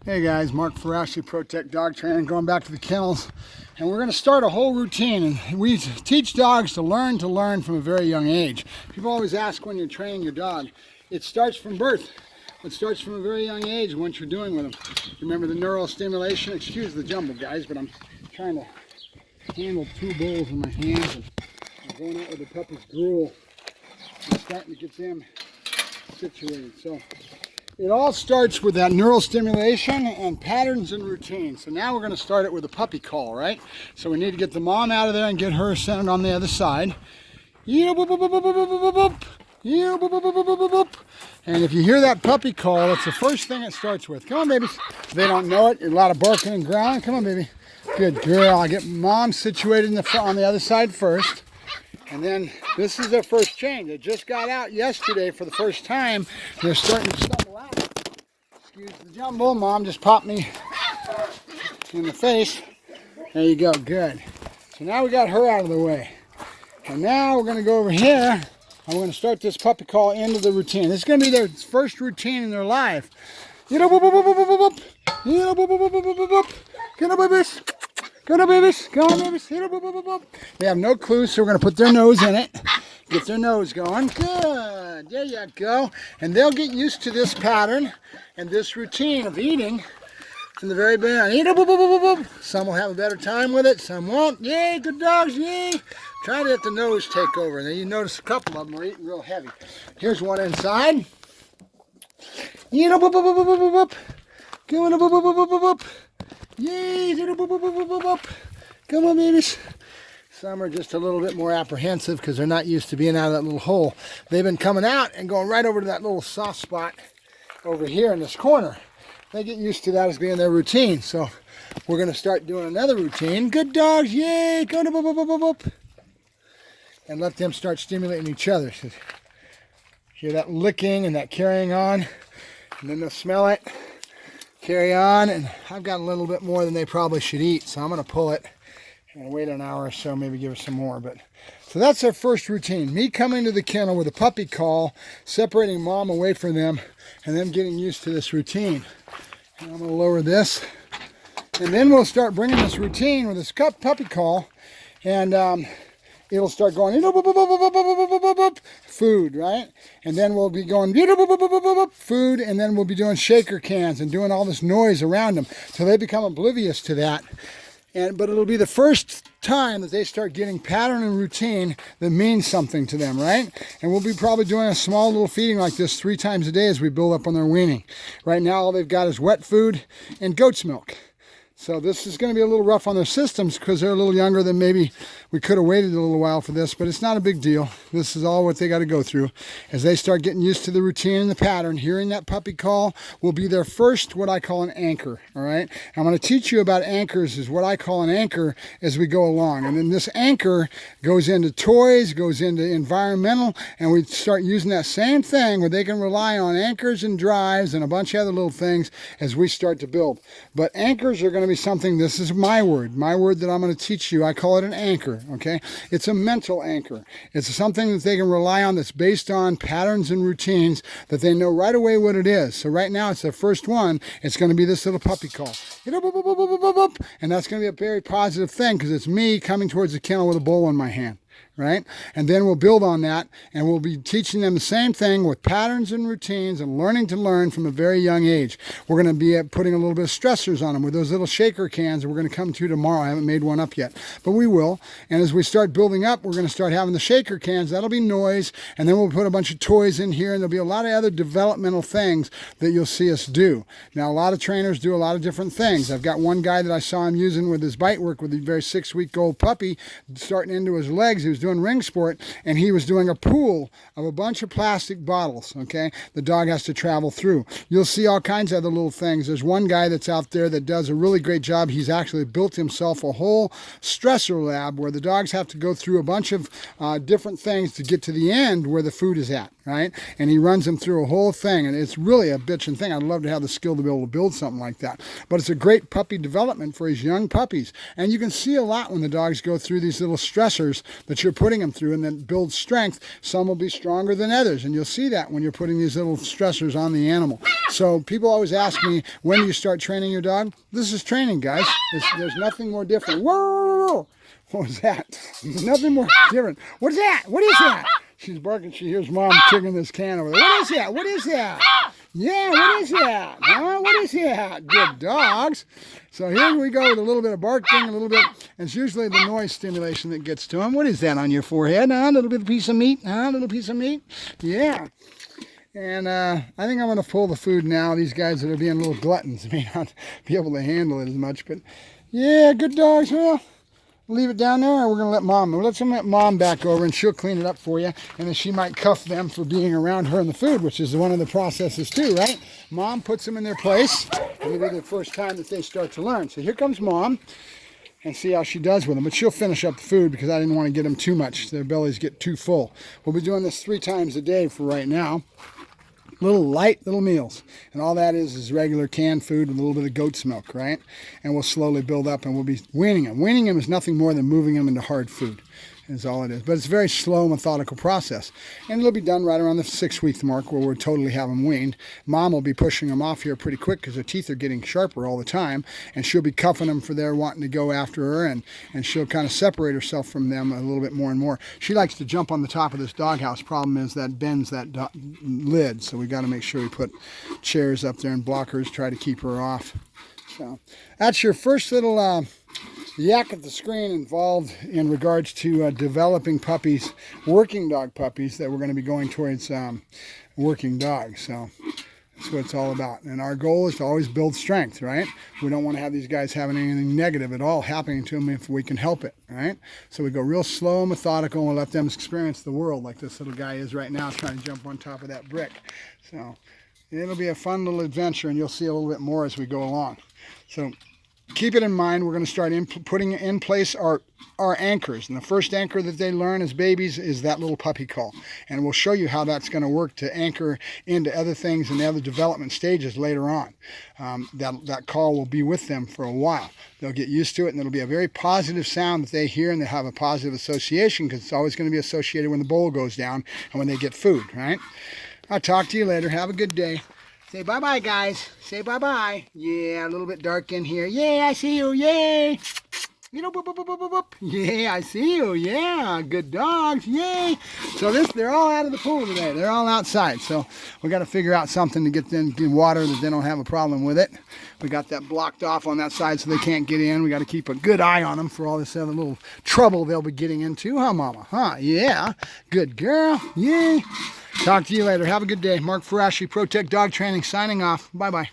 Hey guys, Mark Ferrasci, Protect Dog Training, going back to the kennels. And we're going to start a whole routine. And we teach dogs to learn from a very young age. People always ask when you're training your dog. It starts from birth. It starts from a very young age once you're doing with them. Remember the neural stimulation? Excuse the jumble, guys, but I'm trying to handle two bowls in my hands. And I'm going out with the puppy's gruel. I'm starting to get them situated. So it all starts with that neural stimulation and patterns and routines. So now we're going to start it with a puppy call, right? So we need to get the mom out of there and get her centered on the other side. And if you hear that puppy call, it's the first thing it starts with. Come on, babies. If they don't know it, a lot of barking and growling. Come on, baby. Good girl. I get mom situated in the front on the other side first. And then this is their first change. They just got out yesterday for the first time. They're starting to stumble out. Excuse the jumble. Mom just popped me in the face. There you go. Good. So now we got her out of the way. And now we're going to go over here. And we're going to start this puppy call into the routine. This is going to be their first routine in their life. Get up, boop, boop, boop, boop, boop, boop. Get up, boop, boop, boop, boop, boop, boop. Get up, babies. Go on, babies. Go on, babies. They have no clue, so we're going to put their nose in it. Get their nose going. Good. There you go. And they'll get used to this pattern and this routine of eating from the very beginning. Eat, boop, boop, boop, boop. Some will have a better time with it. Some won't. Yay, good dogs. Yay. Try to let the nose take over. Then you notice a couple of them are eating real heavy. Here's one inside. Eat, boop, boop, boop, boop, boop, boop. Go on, boop, boop, boop, boop, boop. Yay! Come on, babies. Some are just a little bit more apprehensive because they're not used to being out of that little hole. They've been coming out and going right over to that little soft spot over here in this corner. They get used to that as being their routine. So we're going to start doing another routine. Good dogs, yay! Go to boop, boop, boop, boop. And let them start stimulating each other. So hear that licking and that carrying on. And then they'll smell it. Carry on, and I've got a little bit more than they probably should eat, so I'm going to pull it and wait an hour or so, maybe give us some more. But so that's our first routine. Me coming to the kennel with a puppy call, separating mom away from them, and them getting used to this routine. And I'm going to lower this, and then we'll start bringing this routine with this puppy call, and it'll start going, food, right? And then we'll be going, food, and then we'll be doing shaker cans and doing all this noise around them. So they become oblivious to that. But it'll be the first time that they start getting pattern and routine that means something to them, right? And we'll be probably doing a small little feeding like this 3 times a day as we build up on their weaning. Right now, all they've got is wet food and goat's milk. So this is going to be a little rough on their systems because they're a little younger than maybe we could have waited a little while for this, but it's not a big deal. This is all what they got to go through. As they start getting used to the routine and the pattern, hearing that puppy call will be their first, what I call an anchor, all right? I'm going to teach you about anchors, is what I call an anchor as we go along. And then this anchor goes into toys, goes into environmental, and we start using that same thing where they can rely on anchors and drives and a bunch of other little things as we start to build. But anchors are going to be something, this is my word that I'm going to teach you. I call it an anchor, okay? It's a mental anchor. It's something that they can rely on that's based on patterns and routines that they know right away what it is. So right now it's their first one. It's going to be this little puppy call. And that's going to be a very positive thing because it's me coming towards the kennel with a bowl in my hand. Right? And then we'll build on that, and we'll be teaching them the same thing with patterns and routines and learning to learn from a very young age. We're going to be putting a little bit of stressors on them with those little shaker cans that we're going to come to tomorrow. I haven't made one up yet, but we will. And as we start building up, we're going to start having the shaker cans. That'll be noise, and then we'll put a bunch of toys in here, and there'll be a lot of other developmental things that you'll see us do. Now, a lot of trainers do a lot of different things. I've got one guy that I saw him using with his bite work with a very 6-week-old puppy starting into his legs. He was doing ring sport, and he was doing a pool of a bunch of plastic bottles, okay? The dog has to travel through. You'll see all kinds of other little things. There's one guy that's out there that does a really great job. He's actually built himself a whole stressor lab where the dogs have to go through a bunch of different things to get to the end where the food is at, right? And he runs them through a whole thing, and it's really a bitchin' thing. I'd love to have the skill to be able to build something like that. But it's a great puppy development for his young puppies. And you can see a lot when the dogs go through these little stressors that you're you're putting them through, and then build strength. Some will be stronger than others, and you'll see that when you're putting these little stressors on the animal. So people always ask me, when do you start training your dog? This is training, guys. There's nothing more different. Whoa! What was that? Nothing more different. What is that? What is that? She's barking. She hears Mom kicking this can over there. What is that? What is that? Yeah, what is that? Huh? What is that? Good dogs. So here we go with a little bit of barking, a little bit, and it's usually the noise stimulation that gets to them. What is that on your forehead? Huh? A little bit of piece of meat? Huh? A little piece of meat? Yeah. And I think I'm going to pull the food now. These guys that are being little gluttons may not be able to handle it as much, but yeah, good dogs. Well, leave it down there, or we're going to let Mom. Let's let Mom back over, and she'll clean it up for you. And then she might cuff them for being around her in the food, which is one of the processes too, right? Mom puts them in their place. It'll be the first time that they start to learn. So here comes Mom, and see how she does with them. But she'll finish up the food because I didn't want to get them too much. Their bellies get too full. We'll be doing this 3 times a day for right now. Little light little meals, and all that is regular canned food with a little bit of goat's milk, right? And we'll slowly build up, and we'll be weaning them. Weaning them is nothing more than moving them into hard food, is all it is. But it's a very slow, methodical process, and it'll be done right around the 6-week mark where we'll totally have them weaned. Mom will be pushing them off here pretty quick because their teeth are getting sharper all the time, and she'll be cuffing them for their wanting to go after her, and she'll kind of separate herself from them a little bit more and more. She likes to jump on the top of this doghouse. Problem is that bends that lid, so we got to make sure we put chairs up there and blockers, try to keep her off. So that's your first little yak at the screen involved in regards to developing puppies, working dog puppies, that we're going to be going towards working dogs. So that's what it's all about. And our goal is to always build strength, right? We don't want to have these guys having anything negative at all happening to them if we can help it, right? So we go real slow, methodical, and let them experience the world like this little guy is right now trying to jump on top of that brick. So it'll be a fun little adventure, and you'll see a little bit more as we go along. So keep it in mind, we're going to start putting in place our anchors. And the first anchor that they learn as babies is that little puppy call. And we'll show you how that's going to work to anchor into other things and other development stages later on. That call will be with them for a while. They'll get used to it, and it'll be a very positive sound that they hear, and they have a positive association because it's always going to be associated when the bowl goes down and when they get food, right? I'll talk to you later. Have a good day. Say bye-bye, guys. Say bye-bye. Yeah, a little bit dark in here. Yeah, I see you. Yay. You know, boop, boop, boop, boop, boop. Yeah, I see you. Yeah, good dogs. Yay. So they're all out of the pool today. They're all outside. So we got to figure out something to get them in water that they don't have a problem with it. We got that blocked off on that side so they can't get in. We got to keep a good eye on them for all this other little trouble they'll be getting into. Huh, Mama? Huh? Yeah. Good girl. Yay. Talk to you later. Have a good day. Mark Ferrasci, ProTech Dog Training, signing off. Bye-bye.